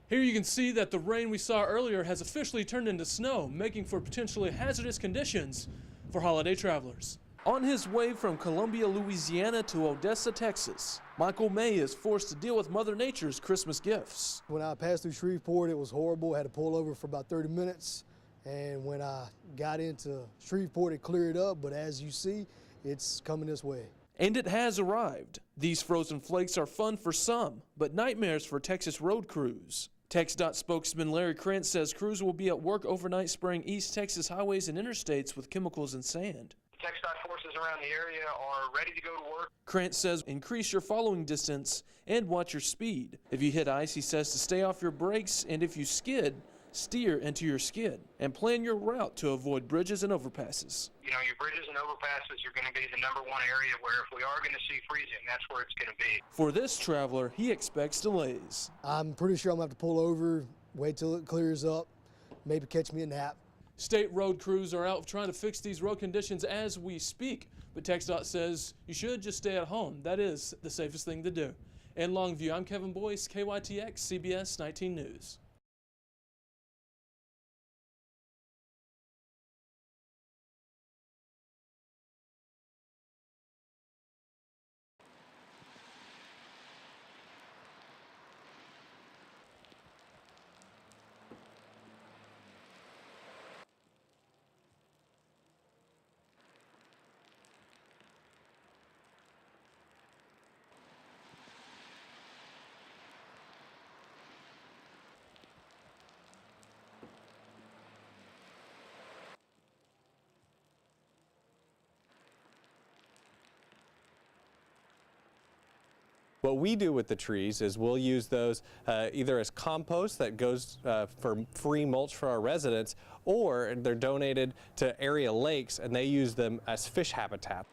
Here you can see that the rain we saw earlier has officially turned into snow, making for potentially hazardous conditions for holiday travelers. On his way from Columbia, Louisiana to Odessa, Texas, Michael May is forced to deal with Mother Nature's Christmas gifts. When I passed through Shreveport, it was horrible. I had to pull over for about 30 minutes. And when I got into Shreveport, it cleared up. But as you see, it's coming this way. And it has arrived. These frozen flakes are fun for some, but nightmares for Texas road crews. TxDOT spokesman Larry Krantz says crews will be at work overnight spraying East Texas highways and interstates with chemicals and sand. TxDOT forces around the area are ready to go to work. Krantz says increase your following distance and watch your speed. If you hit ice, he says to stay off your brakes, and if you skid, steer into your skid and plan your route to avoid bridges and overpasses. You know, your bridges and overpasses are going to be the #1 area where if we are going to see freezing, that's where it's going to be. For this traveler, he expects delays. I'm pretty sure I'm going to have to pull over, wait till it clears up, maybe catch me a nap. State road crews are out trying to fix these road conditions as we speak, but TxDOT says you should just stay at home. That is the safest thing to do. In Longview, I'm Kevin Boyce, KYTX, CBS 19 News. What we do with the trees is we'll use those either as compost that goes for free mulch for our residents, or they're donated to area lakes and they use them as fish habitat.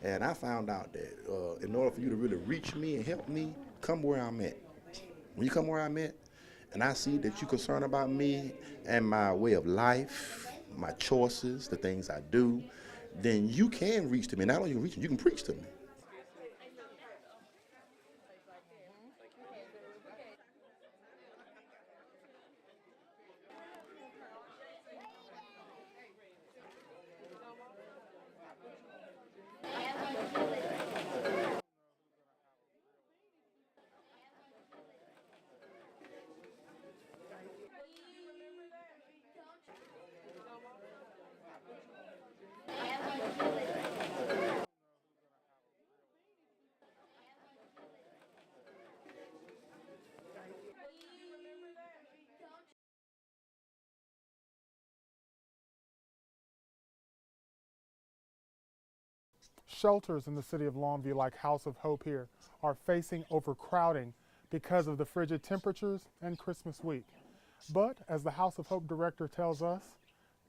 And I found out that in order for you to really reach me and help me, come where I'm at. When you come where I'm at, and I see that you're concerned about me and my way of life, my choices, the things I do, then you can reach to me. Not only you can reach me, you can preach to me. Shelters in the city of Longview, like House of Hope here, are facing overcrowding because of the frigid temperatures and Christmas week. But as the House of Hope director tells us,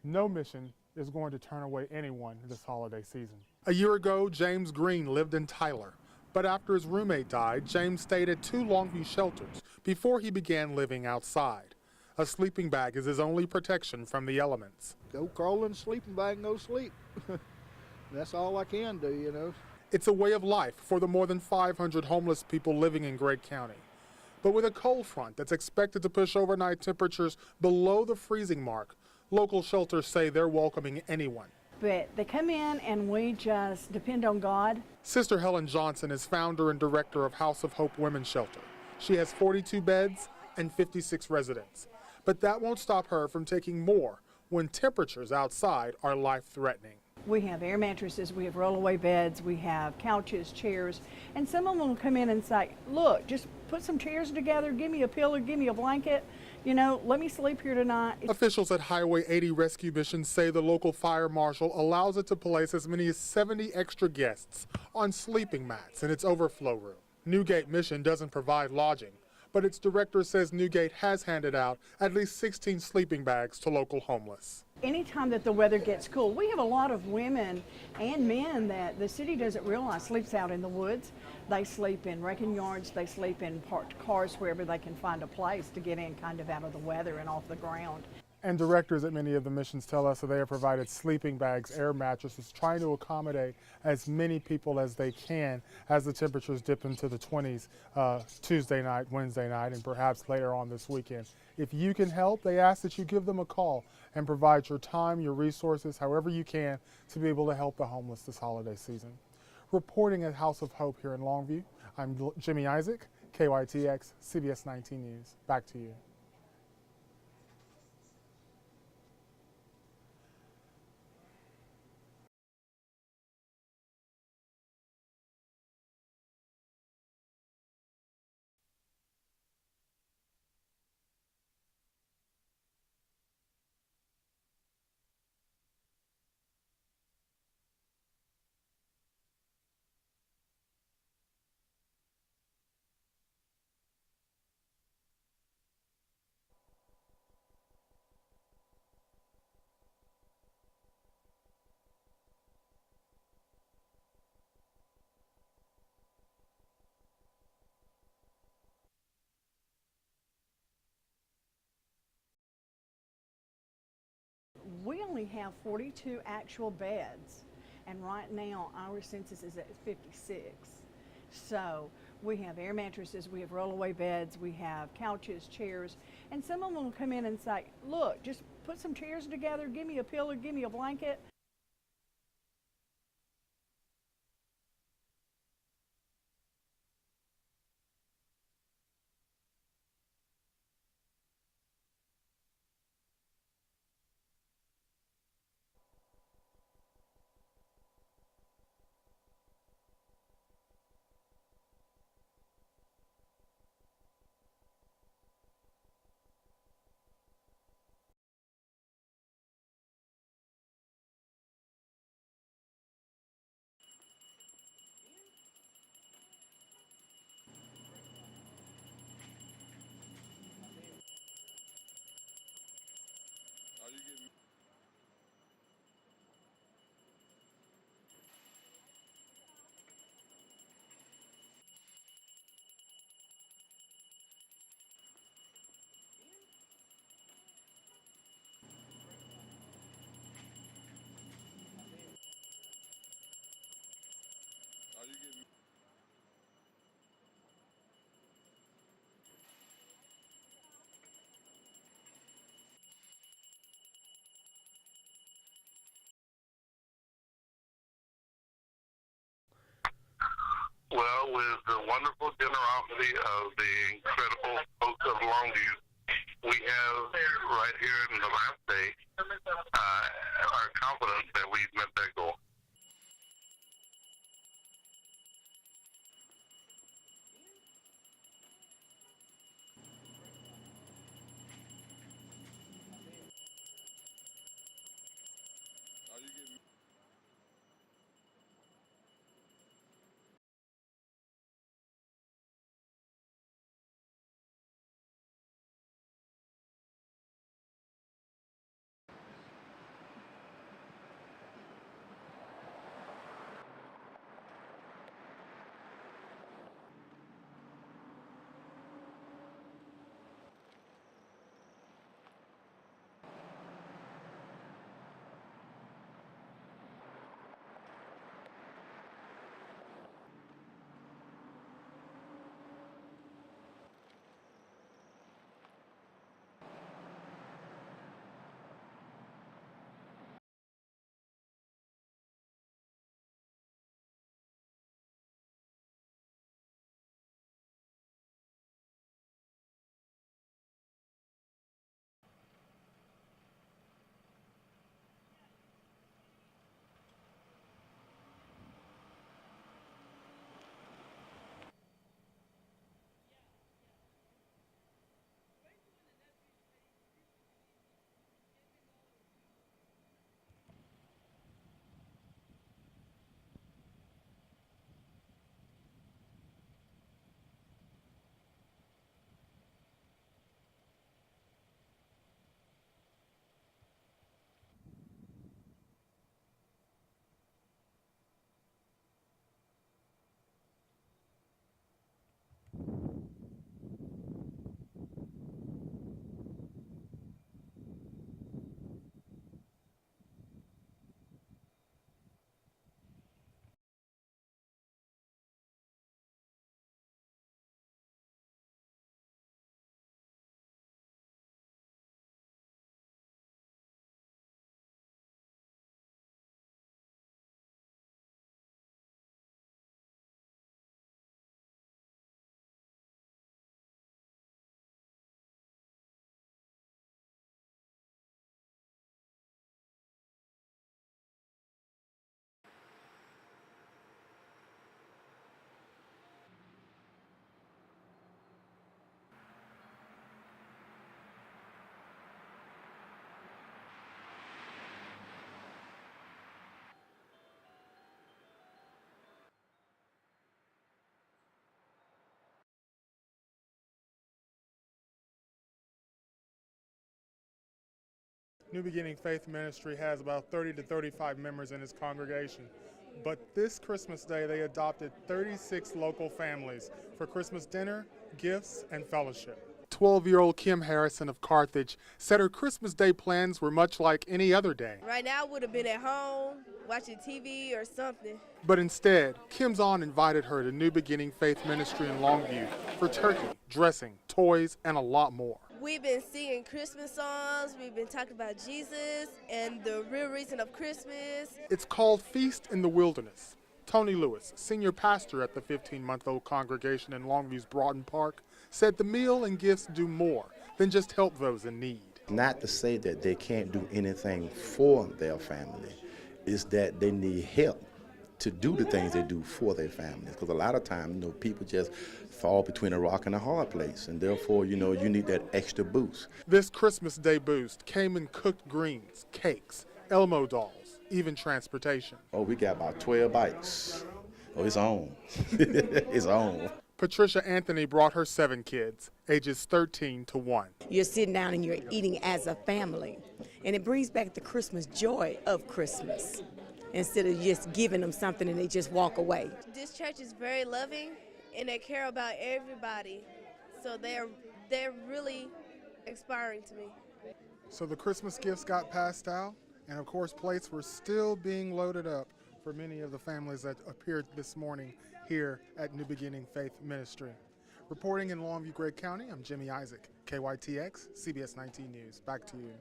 no mission is going to turn away anyone this holiday season. A year ago, James Green lived in Tyler, but after his roommate died, James stayed at 2 Longview shelters before he began living outside. A sleeping bag is his only protection from the elements. Go crawl in a sleeping bag and go sleep. That's all I can do, you know. It's a way of life for the more than 500 homeless people living in Gregg County. But with a cold front that's expected to push overnight temperatures below the freezing mark, local shelters say they're welcoming anyone. But they come in and we just depend on God. Sister Helen Johnson is founder and director of House of Hope Women's Shelter. She has 42 beds and 56 residents. But that won't stop her from taking more when temperatures outside are life-threatening. We have air mattresses, we have rollaway beds, we have couches, chairs, and some of them will come in and say, look, just put some chairs together, give me a pillow, give me a blanket, you know, let me sleep here tonight. Officials at Highway 80 Rescue Mission say the local fire marshal allows it to place as many as 70 extra guests on sleeping mats in its overflow room. Newgate Mission doesn't provide lodging, but its director says Newgate has handed out at least 16 sleeping bags to local homeless. Anytime that the weather gets cool, we have a lot of women and men that the city doesn't realize sleeps out in the woods. They sleep in wrecking yards, they sleep in parked cars, wherever they can find a place to get in kind of out of the weather and off the ground. And directors at many of the missions tell us that they have provided sleeping bags, air mattresses, trying to accommodate as many people as they can as the temperatures dip into the 20s Tuesday night, Wednesday night, and perhaps later on this weekend. If you can help, they ask that you give them a call and provide your time, your resources, however you can, to be able to help the homeless this holiday season. Reporting at House of Hope here in Longview, I'm Jimmy Isaac, KYTX, CBS 19 News. Back to you. We only have 42 actual beds, and right now our census is at 56. So we have air mattresses, we have rollaway beds, we have couches, chairs, and some of them will come in and say, look, just put some chairs together, give me a pillow, give me a blanket. Well, with the wonderful generosity of the incredible folks of Longview, we have right here in the last day are confident that we've met that goal. New Beginning Faith Ministry has about 30 to 35 members in its congregation. But this Christmas Day, they adopted 36 local families for Christmas dinner, gifts, and fellowship. 12-year-old Kim Harrison of Carthage said her Christmas Day plans were much like any other day. Right now, I would have been at home watching TV or something. But instead, Kim's aunt invited her to New Beginning Faith Ministry in Longview for turkey, dressing, toys, and a lot more. We've been singing Christmas songs, we've been talking about Jesus and the real reason of Christmas. It's called Feast in the Wilderness. Tony Lewis, senior pastor at the 15-month-old congregation in Longview's Broughton Park, said the meal and gifts do more than just help those in need. Not to say that they can't do anything for their family, it's that they need help to do the things they do for their families. Because a lot of times, people just fall between a rock and a hard place, and therefore, you need that extra boost. This Christmas Day boost came in cooked greens, cakes, Elmo dolls, even transportation. Oh, we got about 12 bikes. Oh, it's on. It's on. Patricia Anthony brought her 7 kids, ages 13 to 1. You're sitting down and you're eating as a family, and it brings back the Christmas joy of Christmas instead of just giving them something and they just walk away. This church is very loving and they care about everybody, so they're really inspiring to me. So the Christmas gifts got passed out, and of course plates were still being loaded up for many of the families that appeared this morning here at New Beginning Faith Ministry. Reporting in Longview, Gregg County, I'm Jimmy Isaac, KYTX, CBS 19 News. Back to you.